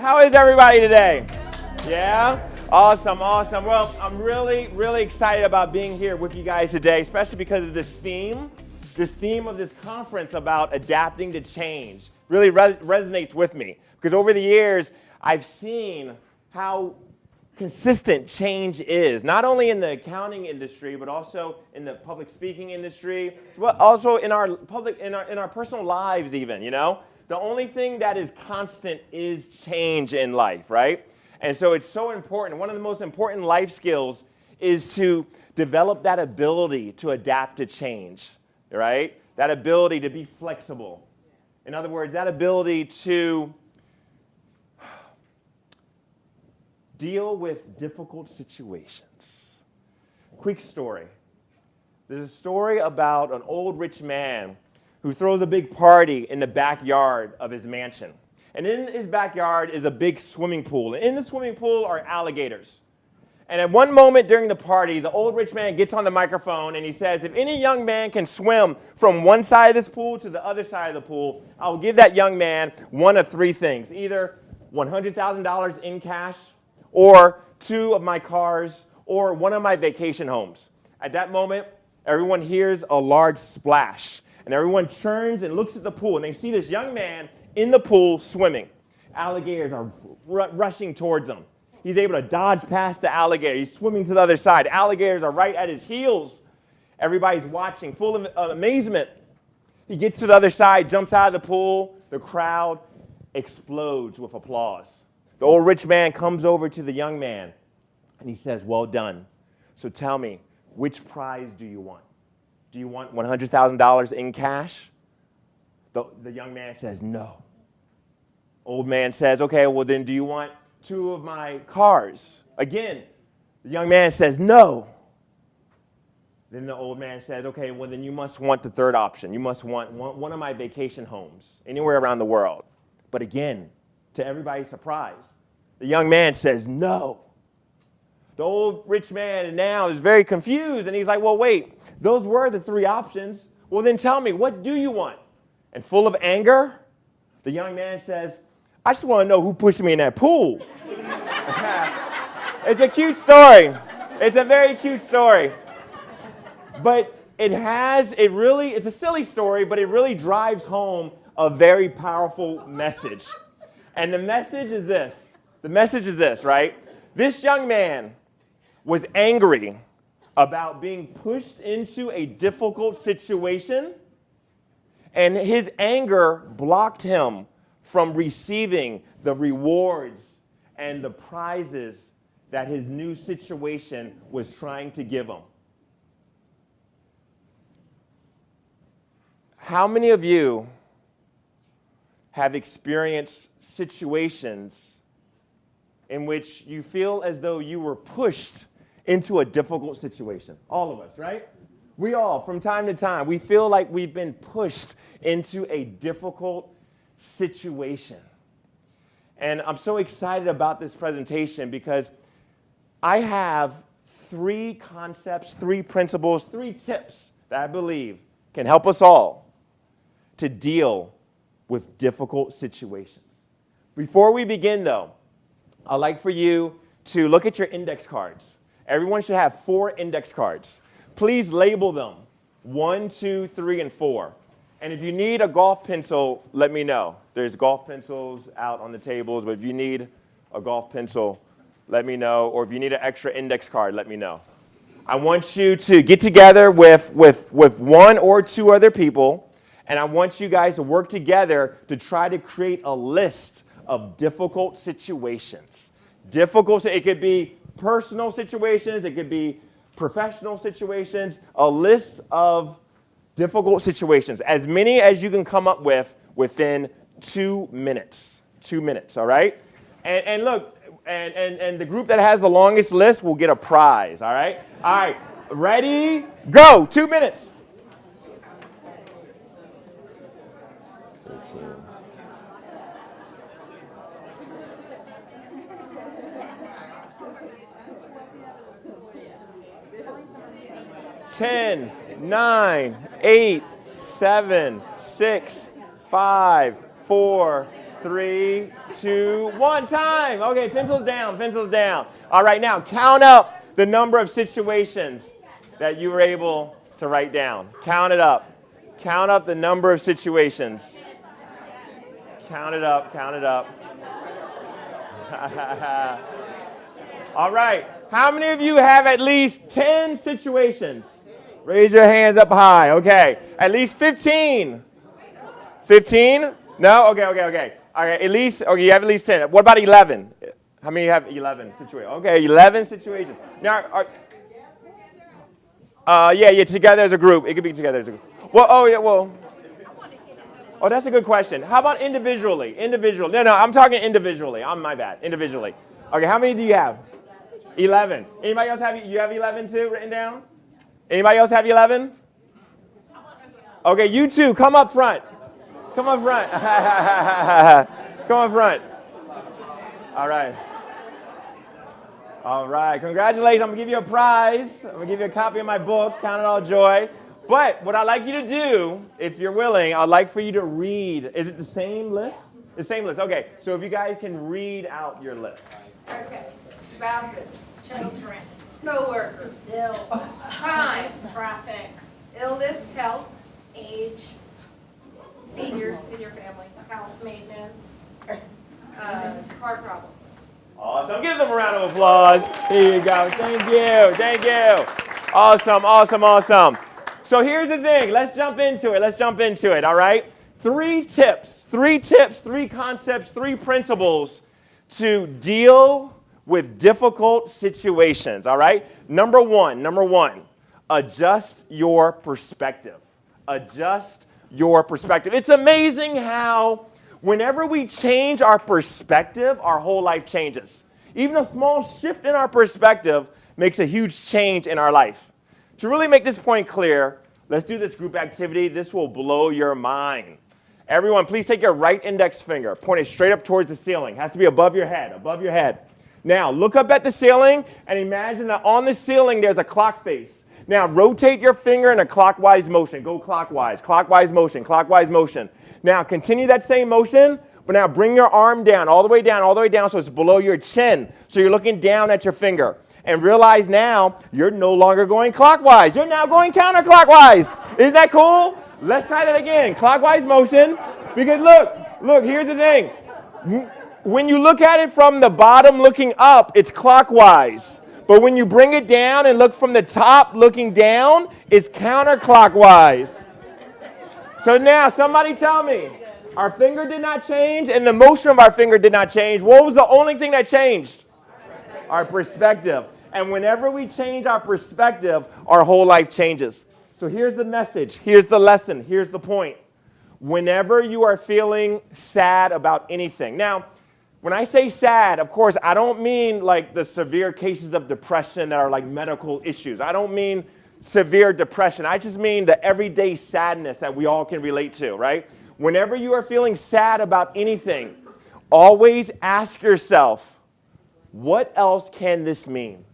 How is everybody today? Yeah? Awesome. Well, I'm really excited about being here with you guys today, especially because of this theme of this conference about adapting to change. Really resonates with me because over the years, I've seen how consistent change is, not only in the accounting industry, but also in the public speaking industry, but also in our personal lives even, you know? The only thing that is constant is change in life, right? And so it's so important. One of the most important life skills is to develop that ability to adapt to change, right? That ability to be flexible. In other words, that ability to deal with difficult situations. Quick story. There's a story about an old rich man who throws a big party in the backyard of his mansion. And in his backyard is a big swimming pool. And in the swimming pool are alligators. And at one moment during the party, the old rich man gets on the microphone and he says, if any young man can swim from one side of this pool to the other side of the pool, I'll give that young man one of three things. Either $100,000 in cash, or 2 of my cars, or 1 of my vacation homes. At that moment, everyone hears a large splash. And everyone turns and looks at the pool, and they see this young man in the pool swimming. Alligators are rushing towards him. He's able to dodge past the alligator. He's swimming to the other side. Alligators are right at his heels. Everybody's watching, full of amazement. He gets to the other side, jumps out of the pool. The crowd explodes with applause. The old rich man comes over to the young man, and he says, well done. So tell me, which prize do you want? Do you want $100,000 in cash? The young man says, no. Old man says, okay, well then do you want 2 of my cars? Again, the young man says, no. Then the old man says, okay, well then you must want the third option. You must want one of my vacation homes anywhere around the world. But again, to everybody's surprise, the young man says, no. The old rich man now is very confused, and he's like, well, wait, those were the 3 options. Well, then tell me, what do you want? And full of anger, the young man says, I just want to know who pushed me in that pool. It's a cute story. It's a very cute story. But it's a silly story, but it really drives home a very powerful message. And the message is this. The message is this, right? This young man was angry about being pushed into a difficult situation, and his anger blocked him from receiving the rewards and the prizes that his new situation was trying to give him. How many of you have experienced situations in which you feel as though you were pushed into a difficult situation? All of us, right? We all, from time to time, we feel like we've been pushed into a difficult situation. And I'm so excited about this presentation because I have 3 concepts, 3 principles, 3 tips that I believe can help us all to deal with difficult situations. Before we begin, though, I'd like for you to look at your index cards. Everyone should have 4 index cards. Please label them 1, 2, 3, and 4. And if you need a golf pencil, let me know. There's golf pencils out on the tables, but if you need a golf pencil, let me know. Or if you need an extra index card, let me know. I want you to get together with 1 or 2 other people, and I want you guys to work together to try to create a list of difficult situations. It could be personal situations, it could be professional situations, a list of difficult situations, as many as you can come up with within 2 minutes. 2 minutes, all right? And look, and the group that has the longest list will get a prize, all right? All right, ready, go, 2 minutes. 13. 10, 9, 8, 7, 6, 5, 4, 3, 2, 1, time. Okay, pencils down, pencils down. All right, now count up the number of situations that you were able to write down. Count it up. Count up the number of situations. Count it up, count it up. All right, how many of you have at least 10 situations? Raise your hands up high. Okay, at least 15. 15? No? Okay. All right, at least, okay, you have at least 10. What about 11? How many have 11 situations? Okay, 11 situations. Now, yeah, together as a group. It could be together as a group. Well, oh, that's a good question. How about individually? Individual. No, I'm talking individually. My bad. Individually. Okay, how many do you have? 11. Anybody else you have 11 too written down? Anybody else have 11? Okay, you two, come up front. Come up front. Come up front. All right. All right, congratulations. I'm going to give you a prize. I'm going to give you a copy of my book, Count It All Joy. But what I'd like you to do, if you're willing, I'd like for you to read. Is it the same list? The same list. Okay, so if you guys can read out your list. Okay. Spouses. Children. Co-workers. Bills. Time. Traffic. Illness, health, Age. seniors in your family. House maintenance. Car problems. Awesome. Give them a round of applause. Here you go. Thank you. Thank you. Awesome, awesome, awesome. So here's the thing. Let's jump into it. All right? 3 tips, 3 concepts, 3 principles to deal with difficult situations. All right? Number one, adjust your perspective. Adjust your perspective. It's amazing how whenever we change our perspective, our whole life changes. Even a small shift in our perspective makes a huge change in our life. To really make this point clear, let's do this group activity. This will blow your mind. Everyone, please take your right index finger, point it straight up towards the ceiling. It has to be above your head, above your head. Now, look up at the ceiling and imagine that on the ceiling there's a clock face. Now, rotate your finger in a clockwise motion. Go clockwise, clockwise motion, clockwise motion. Now, continue that same motion, but now bring your arm down, all the way down, so it's below your chin. So you're looking down at your finger. And realize now you're no longer going clockwise. You're now going counterclockwise. Isn't that cool? Let's try that again. Clockwise motion. Because look, here's the thing. When you look at it from the bottom looking up, it's clockwise. But when you bring it down and look from the top looking down, it's counterclockwise. So now, somebody tell me, our finger did not change and the motion of our finger did not change. What was the only thing that changed? Our perspective. And whenever we change our perspective, our whole life changes. So here's the message, here's the lesson, here's the point. Whenever you are feeling sad about anything. Now, when I say sad, of course, I don't mean like the severe cases of depression that are like medical issues. I don't mean severe depression. I just mean the everyday sadness that we all can relate to, right? Whenever you are feeling sad about anything, always ask yourself, what else can this mean?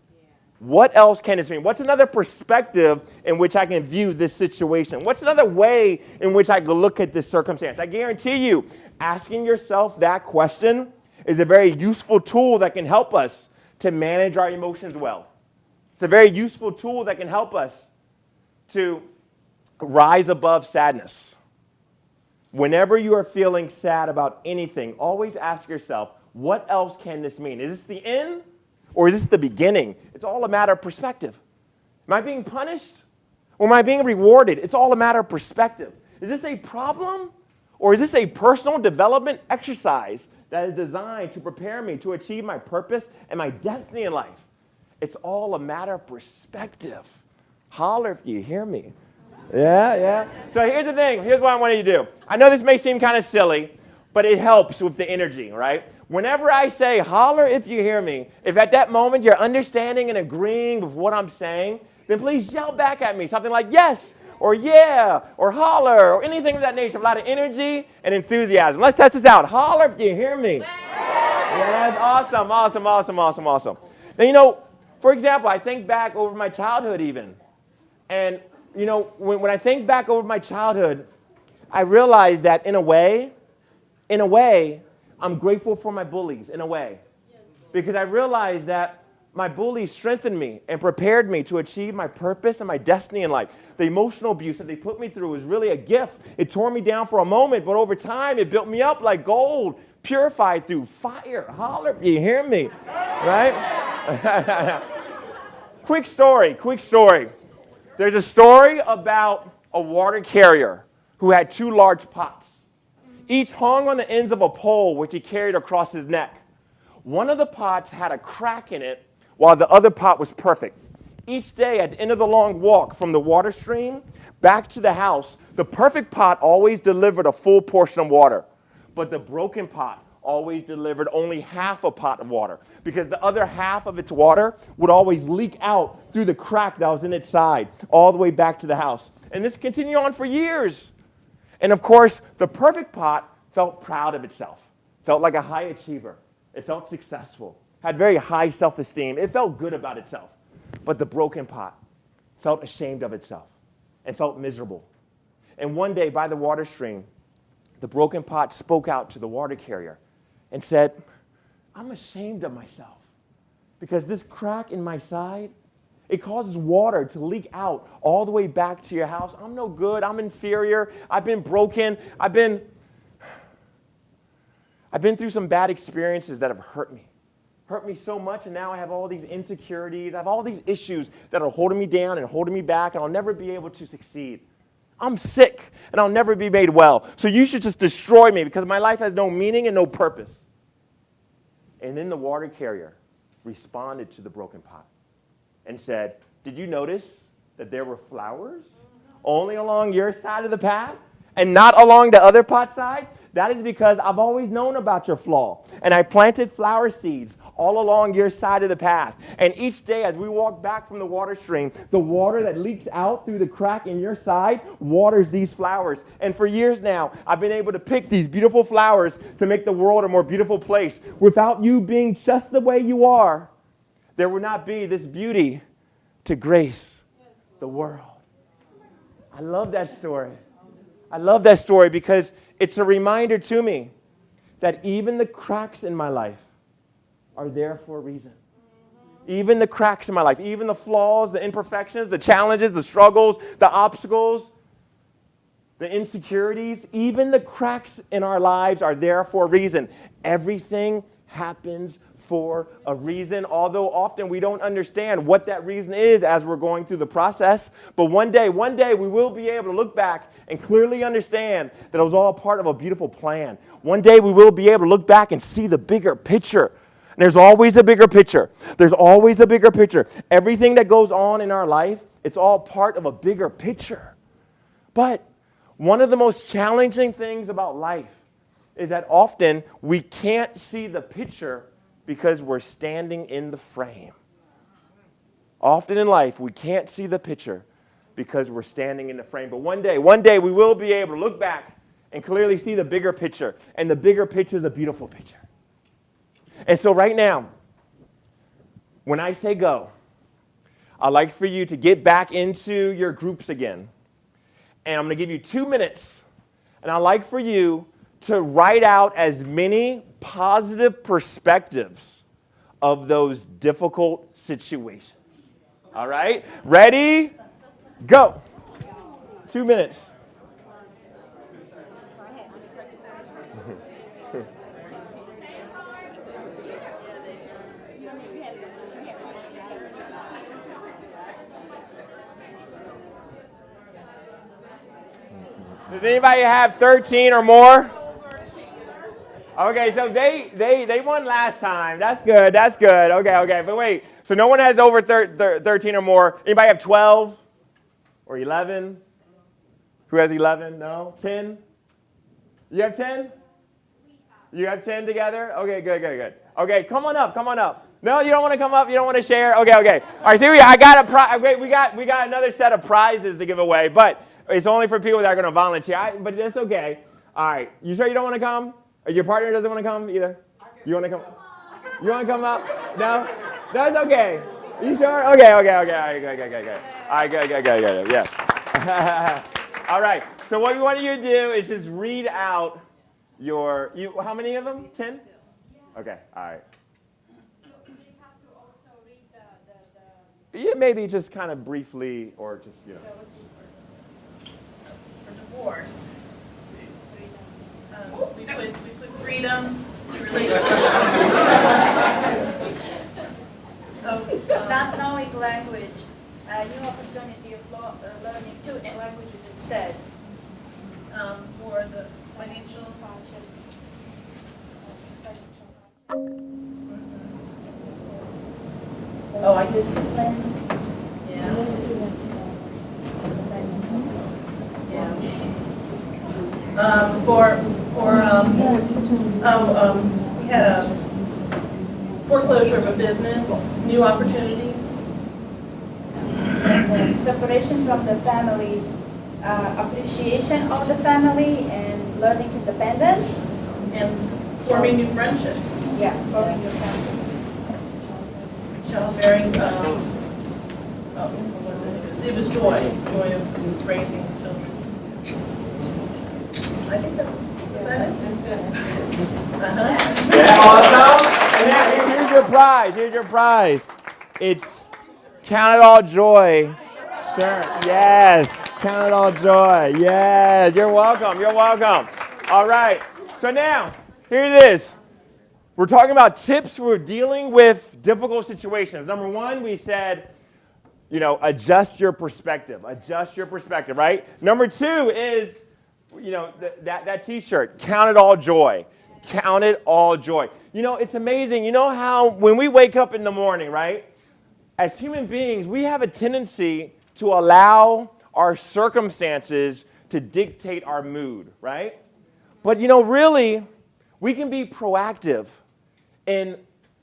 What else can this mean? What's another perspective in which I can view this situation? What's another way in which I can look at this circumstance? I guarantee you, asking yourself that question is a very useful tool that can help us to manage our emotions well. It's a very useful tool that can help us to rise above sadness. Whenever you are feeling sad about anything, always ask yourself, what else can this mean? Is this the end or is this the beginning? It's all a matter of perspective. Am I being punished or am I being rewarded? It's all a matter of perspective. Is this a problem or is this a personal development exercise that is designed to prepare me to achieve my purpose and my destiny in life? It's all a matter of perspective. Holler if you hear me. Yeah. So here's the thing. Here's what I want you to do. I know this may seem kind of silly, but it helps with the energy, right? Whenever I say holler if you hear me, if at that moment you're understanding and agreeing with what I'm saying, then please yell back at me something like yes, or yeah, or holler, or anything of that nature. A lot of energy and enthusiasm. Let's test this out. Holler if you hear me. Yes, awesome. Now, for example, I think back over my childhood even. And, when I think back over my childhood, I realize that in a way, I'm grateful for my bullies in a way, because I realized that my bullies strengthened me and prepared me to achieve my purpose and my destiny in life. The emotional abuse that they put me through was really a gift. It tore me down for a moment, but over time it built me up like gold, purified through fire. Holler, you hear me, right? Quick story. There's a story about a water carrier who had 2 large pots. Each hung on the ends of a pole which he carried across his neck. One of the pots had a crack in it while the other pot was perfect. Each day at the end of the long walk from the water stream back to the house, the perfect pot always delivered a full portion of water, but the broken pot always delivered only half a pot of water, because the other half of its water would always leak out through the crack that was in its side all the way back to the house. And this continued on for years. And of course, the perfect pot felt proud of itself, felt like a high achiever. It felt successful, had very high self-esteem. It felt good about itself. But the broken pot felt ashamed of itself and felt miserable. And one day by the water stream, the broken pot spoke out to the water carrier and said, I'm ashamed of myself because this crack in my side, it causes water to leak out all the way back to your house. I'm no good. I'm inferior. I've been broken. I've been through some bad experiences that have hurt me so much, and now I have all these insecurities. I have all these issues that are holding me down and holding me back, and I'll never be able to succeed. I'm sick, and I'll never be made well. So you should just destroy me because my life has no meaning and no purpose. And then the water carrier responded to the broken pot and said, did you notice that there were flowers only along your side of the path and not along the other pot side? That is because I've always known about your flaw, and I planted flower seeds all along your side of the path. And each day as we walk back from the water stream, the water that leaks out through the crack in your side waters these flowers. And for years now, I've been able to pick these beautiful flowers to make the world a more beautiful place. Without you being just the way you are, there would not be this beauty to grace the world. I love that story. I love that story because it's a reminder to me that even the cracks in my life are there for a reason. Even the cracks in my life, even the flaws, the imperfections, the challenges, the struggles, the obstacles, the insecurities, even the cracks in our lives are there for a reason. Everything happens for a reason, although often we don't understand what that reason is as we're going through the process. But one day we will be able to look back and clearly understand that it was all part of a beautiful plan. One day we will be able to look back and see the bigger picture. And there's always a bigger picture. There's always a bigger picture. Everything that goes on in our life, it's all part of a bigger picture. But one of the most challenging things about life is that often we can't see the picture because we're standing in the frame. Often in life, we can't see the picture because we're standing in the frame. But one day we will be able to look back and clearly see the bigger picture. And the bigger picture is a beautiful picture. And so right now, when I say go, I'd like for you to get back into your groups again. And I'm going to give you 2 minutes. And I'd like for you to write out as many positive perspectives of those difficult situations. All right? Ready? Go. 2 minutes. Does anybody have 13 or more? Okay, so they won last time. That's good. Okay. But wait, so no one has over 13 or more. Anybody have 12 or 11? Who has 11? No? 10? You have 10? You have 10 together? Okay, good. Okay, come on up. No, you don't want to come up? You don't want to share? Okay. All right, so we got another set of prizes to give away, but it's only for people that are going to volunteer. But that's okay. All right, you sure you don't want to come? Or your partner doesn't want to come either? You want to come? You want to come up? No? That's okay. You sure? Okay. All right, good. Yeah. All right. So what we want you to do is just read out How many of them? 10? Okay, all right. So we have to also read Yeah, maybe just kind of briefly, or just, you know. For divorce, we put freedom, relationship. not knowing language, new opportunity of learning two languages instead. For the financial Hardship. Oh, I discipline. Yeah. We had a foreclosure of a business, new opportunities. Separation from the family, appreciation of the family, and learning independence. And forming new friendships. Yeah, forming your family. Childbearing, what was it? It was joy of raising children. I think that was that it? Uh-huh. Yeah, awesome. And then here's your prize. Here's your prize. It's count it all joy. Sure. Yes. Count it all joy. Yes. You're welcome. You're welcome. All right. So now, here it is. We're talking about tips for dealing with difficult situations. Number one, we said, adjust your perspective. Adjust your perspective, right? Number two is, that T-shirt, count it all joy. Count it all joy. It's amazing. You know how when we wake up in the morning, right? As human beings, we have a tendency to allow our circumstances to dictate our mood, right? But, really, we can be proactive in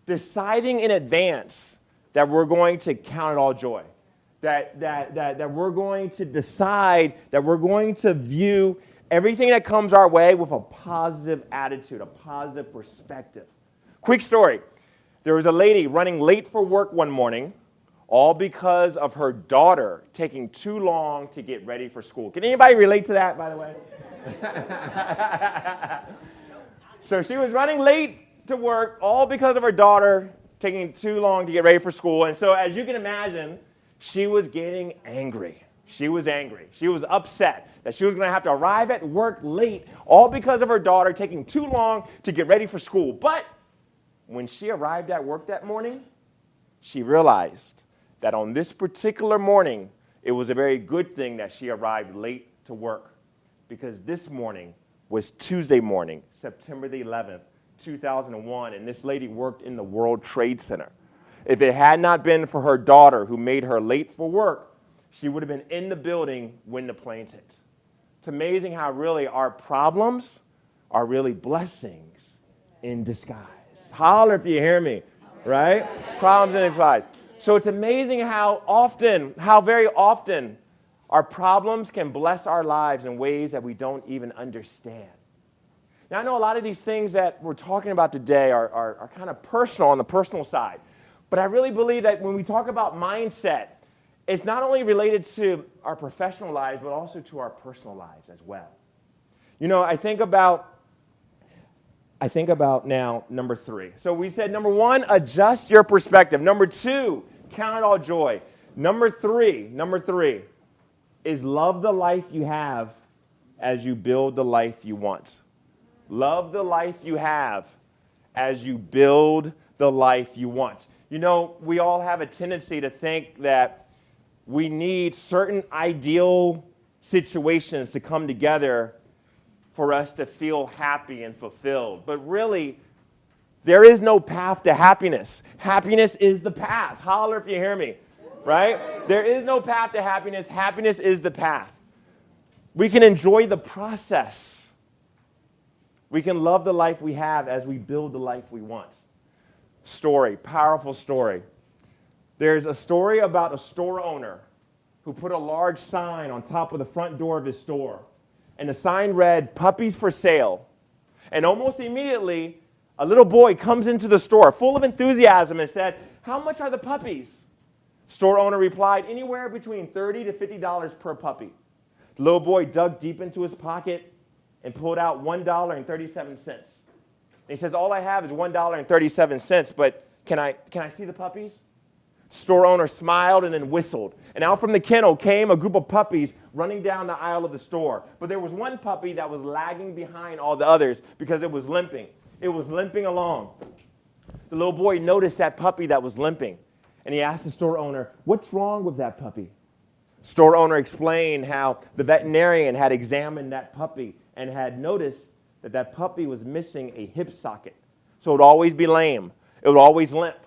deciding in advance that we're going to count it all joy, that we're going to decide that we're going to view everything that comes our way with a positive attitude, a positive perspective. Quick story. There was a lady running late for work one morning, all because of her daughter taking too long to get ready for school. Can anybody relate to that, by the way? So she was running late to work, all because of her daughter taking too long to get ready for school. And so as you can imagine, she was getting angry. She was angry. She was upset that she was going to have to arrive at work late, all because of her daughter taking too long to get ready for school. But when she arrived at work that morning, she realized that on this particular morning, it was a very good thing that she arrived late to work, because this morning was Tuesday morning, September the 11th, 2001, and this lady worked in the World Trade Center. If it had not been for her daughter who made her late for work, she would have been in the building when the planes hit. It's amazing how really our problems are really blessings in disguise. Holler if you hear me, right? Problems in disguise. So it's amazing how very often our problems can bless our lives in ways that we don't even understand. Now, I know a lot of these things that we're talking about today are kind of personal on the personal side. But I really believe that when we talk about mindset, it's not only related to our professional lives, but also to our personal lives as well. I think about now number 3. So we said number 1, adjust your perspective. Number 2, count it all joy. Number 3 is love the life you have as you build the life you want. Love the life you have as you build the life you want. We all have a tendency to think that we need certain ideal situations to come together for us to feel happy and fulfilled. But really, there is no path to happiness. Happiness is the path. Holler if you hear me, right? There is no path to happiness. Happiness is the path. We can enjoy the process. We can love the life we have as we build the life we want. Story, powerful story. There's a story about a store owner who put a large sign on top of the front door of his store. And the sign read, "Puppies for sale." And almost immediately, a little boy comes into the store full of enthusiasm and said, "How much are the puppies?" Store owner replied, "Anywhere between $30 to $50 per puppy." The little boy dug deep into his pocket, and pulled out $1.37. And he says, all I have is $1.37, but can I see the puppies? Store owner smiled and then whistled. And out from the kennel came a group of puppies running down the aisle of the store. But there was one puppy that was lagging behind all the others because it was limping. It was limping along. The little boy noticed that puppy that was limping. And he asked the store owner, what's wrong with that puppy? Store owner explained how the veterinarian had examined that puppy and had noticed that that puppy was missing a hip socket. So it would always be lame. It would always limp.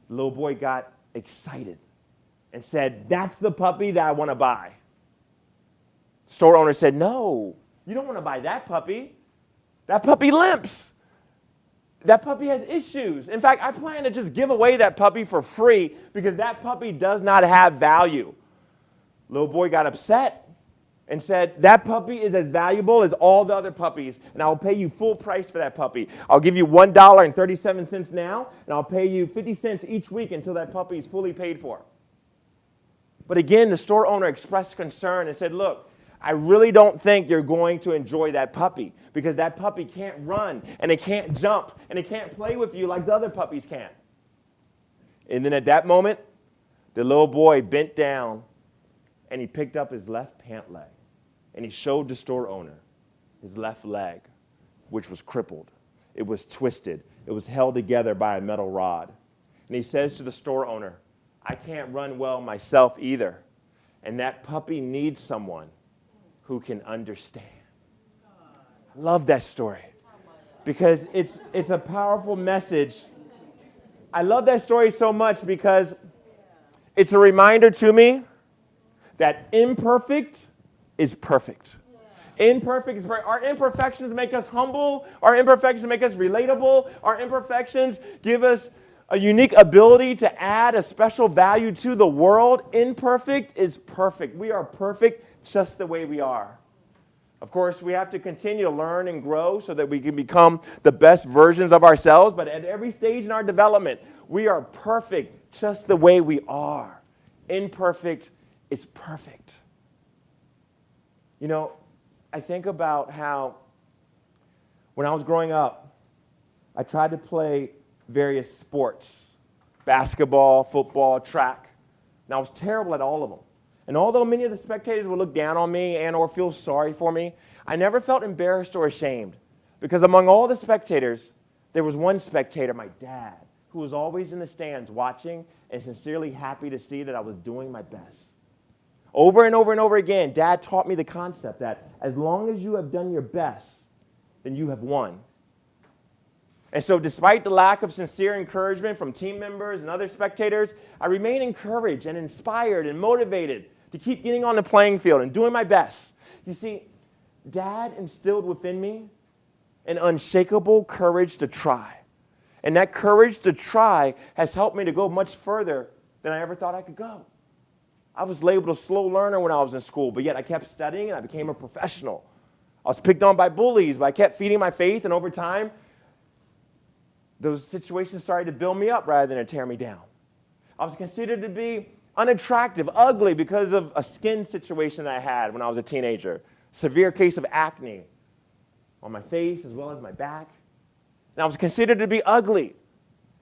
The little boy got excited and said, that's the puppy that I want to buy. Store owner said, no, you don't want to buy that puppy. That puppy limps. That puppy has issues. In fact, I plan to just give away that puppy for free because that puppy does not have value. Little boy got upset and said, that puppy is as valuable as all the other puppies, and I'll pay you full price for that puppy. I'll give you $1.37 now, and I'll pay you 50 cents each week until that puppy is fully paid for. But again, the store owner expressed concern and said, look, I really don't think you're going to enjoy that puppy because that puppy can't run, and it can't jump, and it can't play with you like the other puppies can. And then at that moment, the little boy bent down, and he picked up his left pant leg. And he showed the store owner his left leg, which was crippled. It was twisted. It was held together by a metal rod. And he says to the store owner, I can't run well myself either. And that puppy needs someone who can understand. I love that story because it's a powerful message. I love that story so much because it's a reminder to me that imperfect is perfect. Imperfect is perfect. Our imperfections make us humble. Our imperfections make us relatable. Our imperfections give us a unique ability to add a special value to the world. Imperfect is perfect. We are perfect just the way we are. Of course, we have to continue to learn and grow so that we can become the best versions of ourselves. But at every stage in our development, we are perfect just the way we are. Imperfect is perfect. You know, I think about how when I was growing up, I tried to play various sports, basketball, football, track, and I was terrible at all of them. And although many of the spectators would look down on me and or feel sorry for me, I never felt embarrassed or ashamed because among all the spectators, there was one spectator, my dad, who was always in the stands watching and sincerely happy to see that I was doing my best. Over and over and over again, Dad taught me the concept that as long as you have done your best, then you have won. And so despite the lack of sincere encouragement from team members and other spectators, I remain encouraged and inspired and motivated to keep getting on the playing field and doing my best. You see, Dad instilled within me an unshakable courage to try. And that courage to try has helped me to go much further than I ever thought I could go. I was labeled a slow learner when I was in school, but yet I kept studying and I became a professional. I was picked on by bullies, but I kept feeding my faith, and over time, those situations started to build me up rather than to tear me down. I was considered to be unattractive, ugly, because of a skin situation that I had when I was a teenager. Severe case of acne on my face as well as my back. And I was considered to be ugly,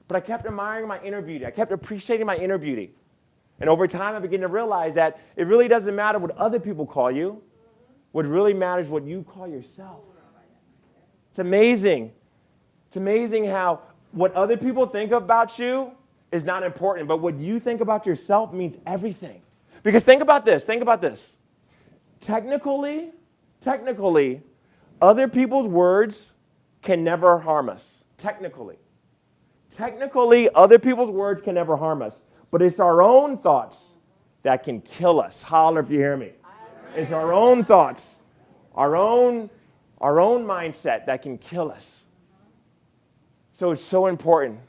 but I kept admiring my inner beauty. I kept appreciating my inner beauty. And over time, I began to realize that it really doesn't matter what other people call you. What really matters is what you call yourself. It's amazing. It's amazing how what other people think about you is not important, but what you think about yourself means everything. Because think about this. Technically, other people's words can never harm us. Technically, other people's words can never harm us. But it's our own thoughts that can kill us. Holler if you hear me. It's our own thoughts, our own mindset that can kill us. So it's so important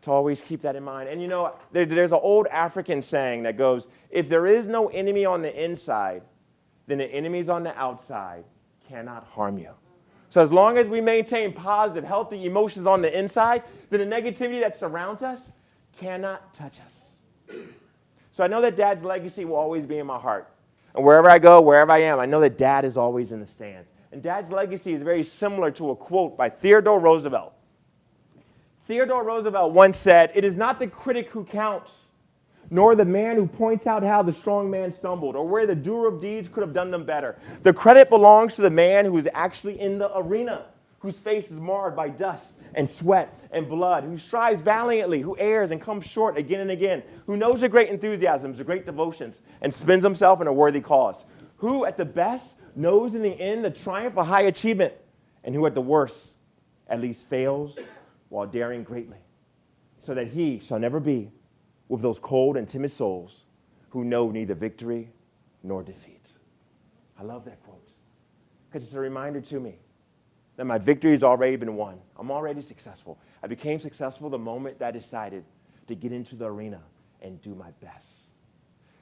to always keep that in mind. And you know, there's an old African saying that goes, if there is no enemy on the inside, then the enemies on the outside cannot harm you. So as long as we maintain positive, healthy emotions on the inside, then the negativity that surrounds us cannot touch us. So I know that Dad's legacy will always be in my heart. And wherever I go, wherever I am, I know that Dad is always in the stands. And Dad's legacy is very similar to a quote by Theodore Roosevelt. Theodore Roosevelt once said, "It is not the critic who counts, nor the man who points out how the strong man stumbled, or where the doer of deeds could have done them better. The credit belongs to the man who is actually in the arena, whose face is marred by dust and sweat and blood, who strives valiantly, who errs and comes short again and again, who knows the great enthusiasms, the great devotions, and spends himself in a worthy cause, who at the best knows in the end the triumph of high achievement, and who at the worst at least fails while daring greatly, so that he shall never be with those cold and timid souls who know neither victory nor defeat." I love that quote, because it's a reminder to me that my victory has already been won. I'm already successful. I became successful the moment that I decided to get into the arena and do my best.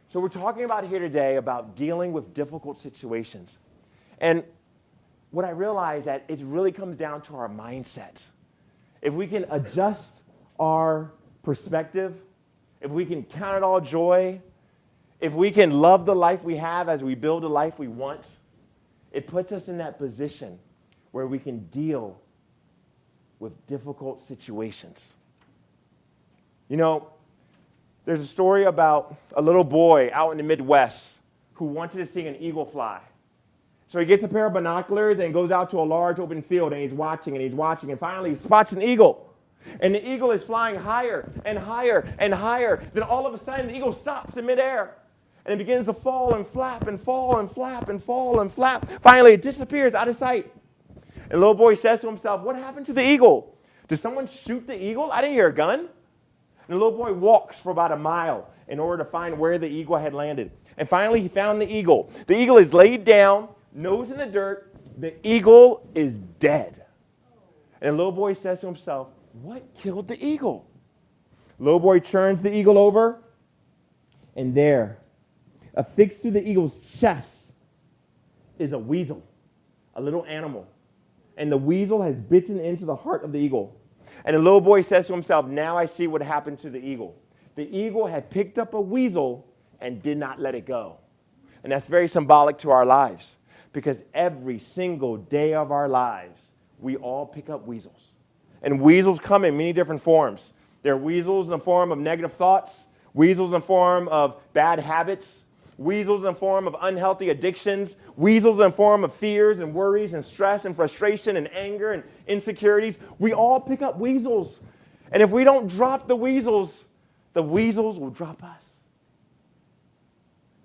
So we're talking about here today about dealing with difficult situations. And what I realize that it really comes down to our mindset. If we can adjust our perspective, if we can count it all joy, if we can love the life we have as we build the life we want, it puts us in that position where we can deal with difficult situations. You know, there's a story about a little boy out in the Midwest who wanted to see an eagle fly. So he gets a pair of binoculars and goes out to a large open field, and he's watching, and finally he spots an eagle. And the eagle is flying higher and higher and higher. Then all of a sudden the eagle stops in midair, and it begins to fall and flap and fall and flap and fall and flap. Finally it disappears out of sight. And the little boy says to himself, "What happened to the eagle? Did someone shoot the eagle? I didn't hear a gun." And the little boy walks for about a mile in order to find where the eagle had landed. And finally he found the eagle. The eagle is laid down, nose in the dirt. The eagle is dead. And the little boy says to himself, "What killed the eagle?" The little boy turns the eagle over, and there, affixed to the eagle's chest, is a weasel, a little animal. And the weasel has bitten into the heart of the eagle. And the little boy says to himself, "Now I see what happened to the eagle. The eagle had picked up a weasel and did not let it go." And that's very symbolic to our lives, because every single day of our lives, we all pick up weasels. And weasels come in many different forms. There are weasels in the form of negative thoughts, weasels in the form of bad habits, weasels in the form of unhealthy addictions, weasels in the form of fears and worries and stress and frustration and anger and insecurities. We all pick up weasels. And if we don't drop the weasels will drop us.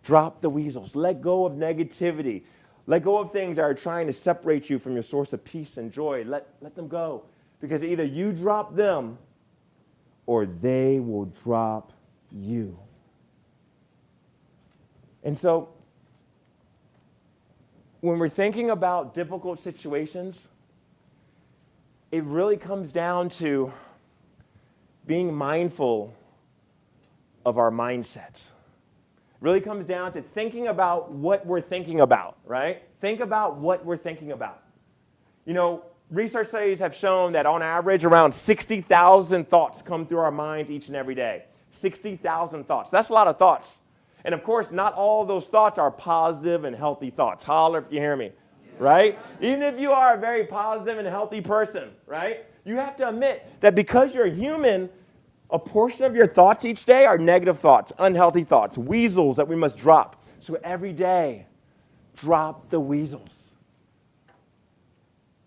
Drop the weasels. Let go of negativity. Let go of things that are trying to separate you from your source of peace and joy. Let them go. Because either you drop them or they will drop you. And so, when we're thinking about difficult situations, it really comes down to being mindful of our mindset. It really comes down to thinking about what we're thinking about, right? Think about what we're thinking about. You know, research studies have shown that on average, around 60,000 thoughts come through our minds each and every day. 60,000 thoughts. That's a lot of thoughts. And of course, not all of those thoughts are positive and healthy thoughts. Holler if you hear me, right? Even if you are a very positive and healthy person, right? You have to admit that because you're human, a portion of your thoughts each day are negative thoughts, unhealthy thoughts, weasels that we must drop. So every day, drop the weasels.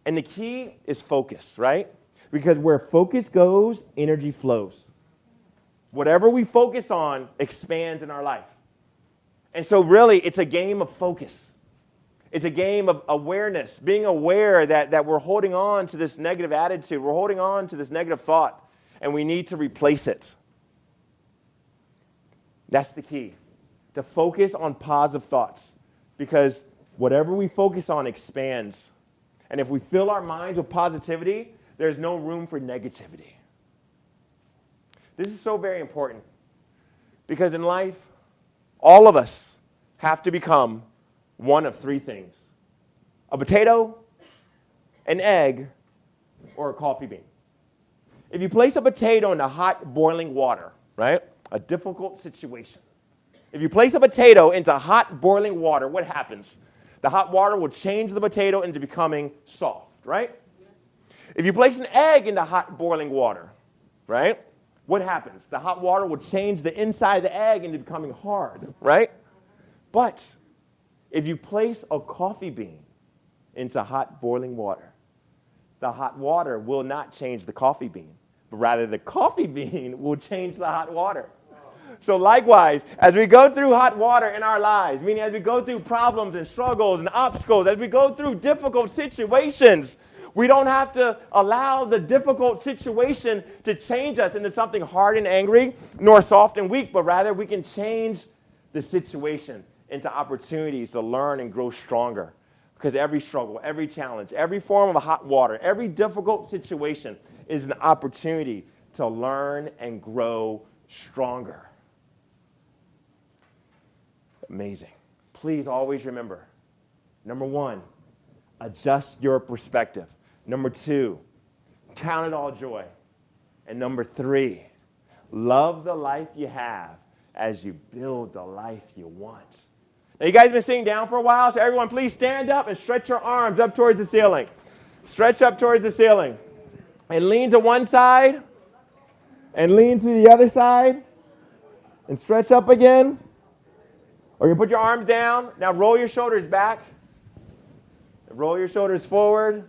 And the key is focus, right? Because where focus goes, energy flows. Whatever we focus on expands in our life. And so really, it's a game of focus. It's a game of awareness, being aware that we're holding on to this negative attitude. We're holding on to this negative thought, and we need to replace it. That's the key, to focus on positive thoughts, because whatever we focus on expands. And if we fill our minds with positivity, there's no room for negativity. This is so very important, because in life, all of us have to become one of three things: a potato, an egg, or a coffee bean. If you place a potato in the hot boiling water, right, a difficult situation, If you place a potato into hot boiling water, what happens? The hot water will change the potato into becoming soft, right? If you place an egg into hot boiling water, right? What happens? The hot water will change the inside of the egg into becoming hard, right? But if you place a coffee bean into hot boiling water, the hot water will not change the coffee bean, but rather the coffee bean will change the hot water. So likewise, as we go through hot water in our lives, meaning as we go through problems and struggles and obstacles, as we go through difficult situations, we don't have to allow the difficult situation to change us into something hard and angry, nor soft and weak, but rather we can change the situation into opportunities to learn and grow stronger. Because every struggle, every challenge, every form of hot water, every difficult situation is an opportunity to learn and grow stronger. Amazing. Please always remember, number one, adjust your perspective. Number two, count it all joy. And number three, love the life you have as you build the life you want. Now, you guys have been sitting down for a while, so everyone please stand up and stretch your arms up towards the ceiling. Stretch up towards the ceiling. And lean to one side, and lean to the other side, and stretch up again. Or you put your arms down. Now roll your shoulders back. Roll your shoulders forward.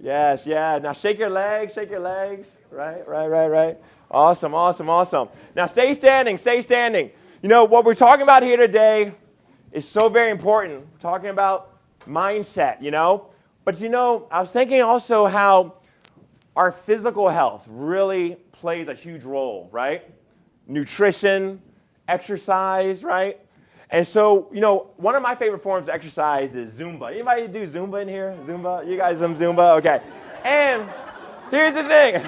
Yes, yeah. Now shake your legs, shake your legs. Right. Awesome. Now stay standing, stay standing. You know, what we're talking about here today is so very important. We're talking about mindset, you know. But, you know, I was thinking also how our physical health really plays a huge role, right? Nutrition, exercise, right? And so, you know, one of my favorite forms of exercise is Zumba. Anybody do Zumba in here? Zumba? You guys some Zumba? Okay. And here's the thing.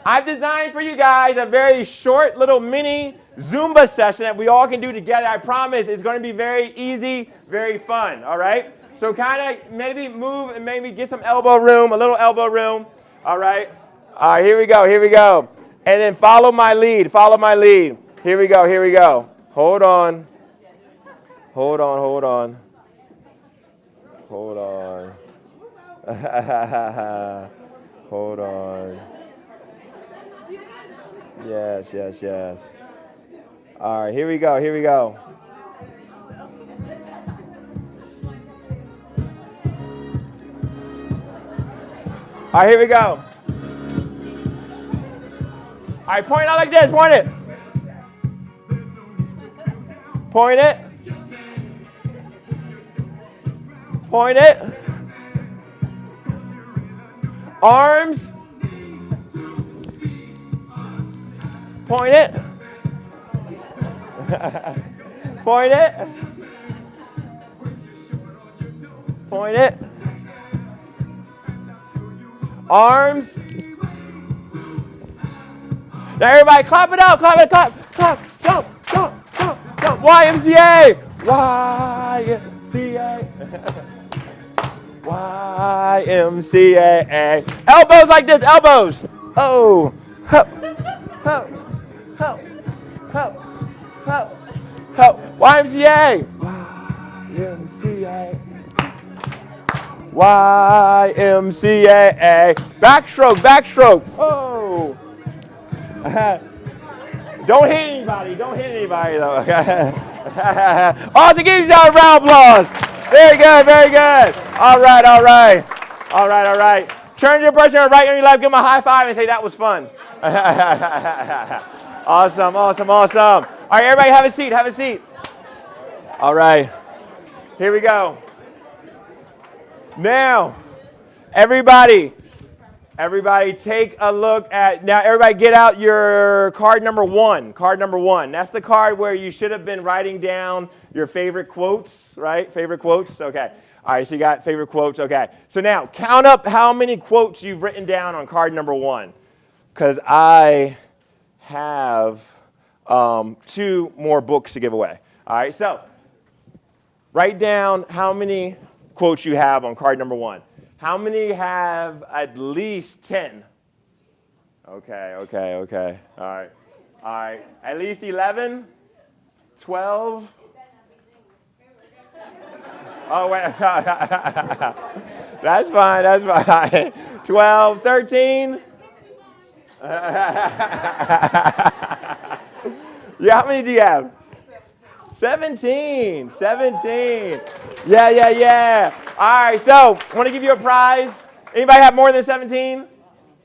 I've designed for you guys a very short little mini Zumba session that we all can do together. I promise it's going to be very easy, very fun, all right? So kind of maybe move and maybe get some elbow room, a little elbow room, all right? All right, here we go. And then follow my lead. Here we go. Hold on. Hold on. Yes. All right, here we go. All right, here we go. All right, point out like this, point it. Point it. Arms. Point it. Point it. Arms. Now everybody clap it out, clap. Jump. YMCA. YMCA. Elbows like this, elbows. Oh. Help. YMCA. Backstroke. Oh. Don't hit anybody though. Also give yourself a round of applause. Very good. All right. Turn to your person on the right on your left, give them a high five and say that was fun. Awesome. All right, everybody have a seat. All right. Here we go. Now, everybody take a look at, now everybody get out your card number one. That's the card where you should have been writing down your favorite quotes, right? Okay. All right, so you got favorite quotes, okay. So now, count up how many quotes you've written down on card number one. Because I have 2 more books to give away. All right, so write down how many quotes you have on card number one. How many have at least 10? Okay. All right. At least 11? 12. Oh, wait. That's fine. That's fine. 12, 13. Yeah, how many do you have? 17. 17. Yeah. All right, so I want to give you a prize. Anybody have more than 17?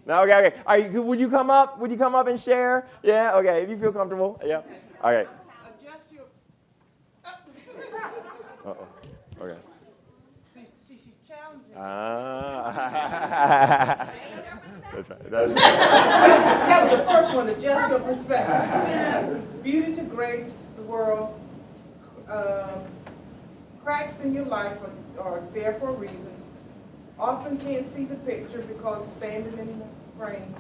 No, okay. All right, would you come up? Would you come up and share? Yeah, okay, if you feel comfortable. Yeah. Okay. Adjust your. Uh-oh. Okay. She's challenging. That's right. That's right. That was the first one. Adjust your perspective. Beauty to grace the world. Cracks in your life are there for a reason. Often can't see the picture because standing in the frame.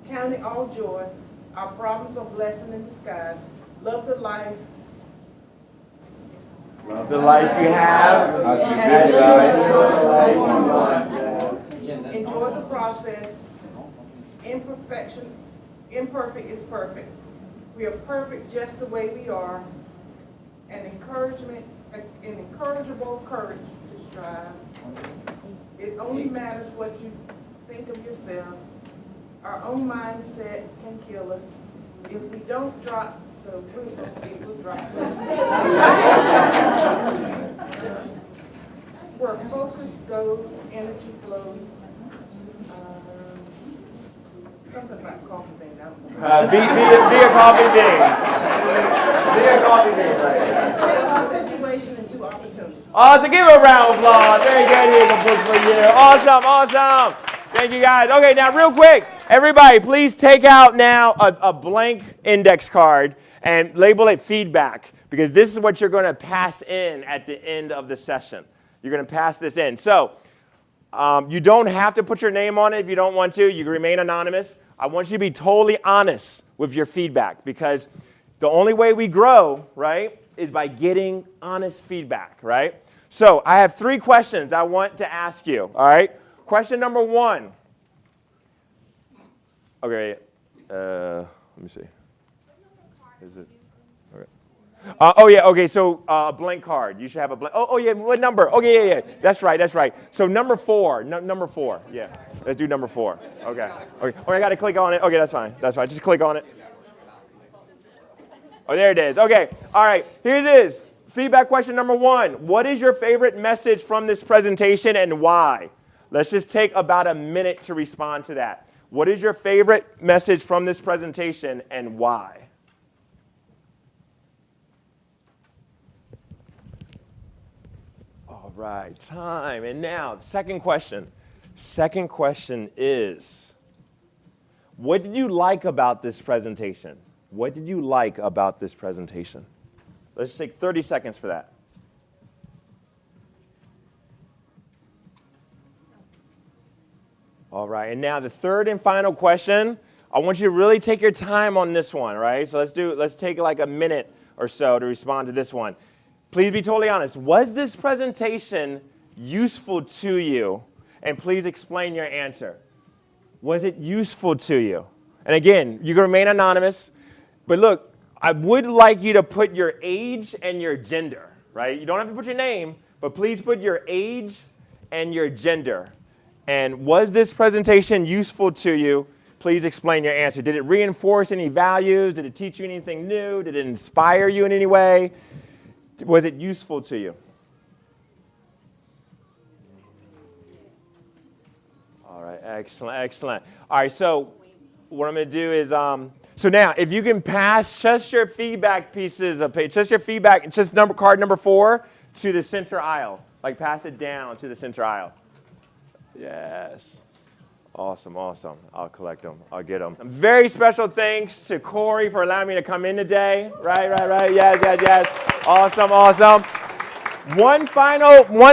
Counting all joy. Our problems are blessing in disguise. Love the life. The life you have. Enjoy the process. Imperfect is perfect. We are perfect just the way we are. An encourageable courage to strive. It only matters what you think of yourself. Our own mindset can kill us. If we don't drop the whistle, it will drop us. Where focus goes, energy flows. Something about coffee bean. Be a coffee bean. Be a coffee bean. One situation and two opportunities. Awesome. Give a round of applause. Very good. Here's a book for you. Awesome. Thank you, guys. Okay, now real quick, everybody, please take out now a blank index card and label it feedback, because this is what you're going to pass in at the end of the session. You're going to pass this in. So you don't have to put your name on it if you don't want to. You can remain anonymous. I want you to be totally honest with your feedback, because the only way we grow, right, is by getting honest feedback, right? So I have 3 questions I want to ask you, all right? Question number 1. Okay, let me see. Is it? Okay. Okay, so a blank card. You should have a blank. Oh, yeah, what number? Okay, yeah. That's right. So number 4, number 4, yeah. Let's do number 4. Okay, I got to click on it. Okay, that's fine. Just click on it. Oh, there it is. Okay, all right, here it is. Feedback question number 1. What is your favorite message from this presentation and why? Let's just take about a minute to respond to that. What is your favorite message from this presentation and why? All right, time. And now, the second question. Second question is, what did you like about this presentation? What did you like about this presentation? Let's take 30 seconds for that. All right, and now the third and final question. I want you to really take your time on this one, right? So let's take like a minute or so to respond to this one. Please be totally honest. Was this presentation useful to you? And please explain your answer. Was it useful to you? And again, you can remain anonymous. But look, I would like you to put your age and your gender, right? You don't have to put your name, but please put your age and your gender. And was this presentation useful to you? Please explain your answer. Did it reinforce any values? Did it teach you anything new? Did it inspire you in any way? Was it useful to you? All right, excellent. All right, so what I'm going to do is, so now if you can pass just your feedback pieces of page, just your feedback, just card number 4 to the center aisle. Like pass it down to the center aisle. Yes. Awesome. I'll collect them. I'll get them. Very special thanks to Corey for allowing me to come in today. Right. Yes. Awesome. One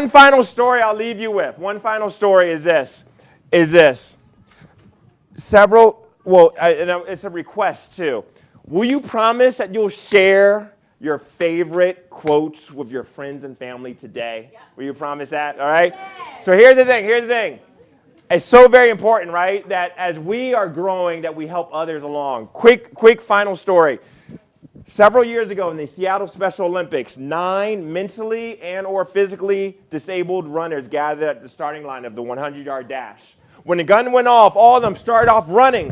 final story I'll leave you with. One final story is this. It's a request too. Will you promise that you'll share your favorite quotes with your friends and family today? Yeah. Will you promise that? All right? Yeah. So here's the thing. It's so very important, right, that as we are growing, that we help others along. Quick final story. Several years ago in the Seattle Special Olympics, 9 mentally and or physically disabled runners gathered at the starting line of the 100-yard dash. When the gun went off, all of them started off running.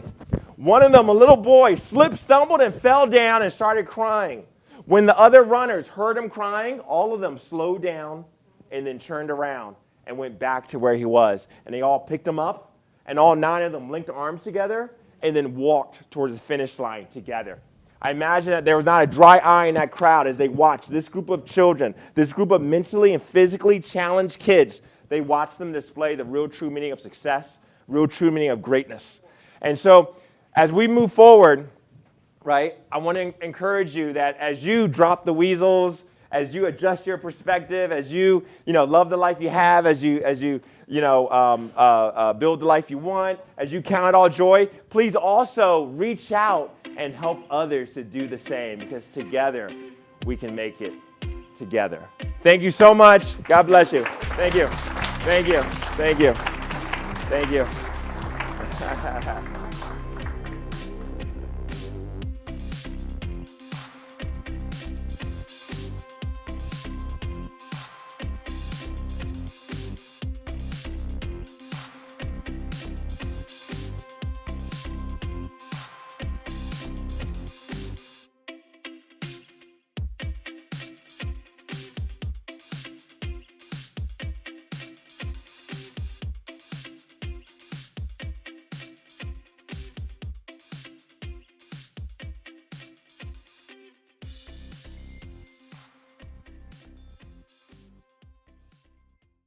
One of them, a little boy, slipped, stumbled, and fell down and started crying. When the other runners heard him crying, all of them slowed down and then turned around and went back to where he was. And they all picked him up, and all 9 of them linked arms together and then walked towards the finish line together. I imagine that there was not a dry eye in that crowd as they watched this group of children, this group of mentally and physically challenged kids. They watched them display the real true meaning of success, real true meaning of greatness. And so as we move forward, right, I want to encourage you that as you drop the weasels, as you adjust your perspective, as you love the life you have, as you build the life you want, as you count it all joy, please also reach out and help others to do the same, because together we can make it together. Thank you so much. God bless you. Thank you. Thank you. Thank you. Thank you.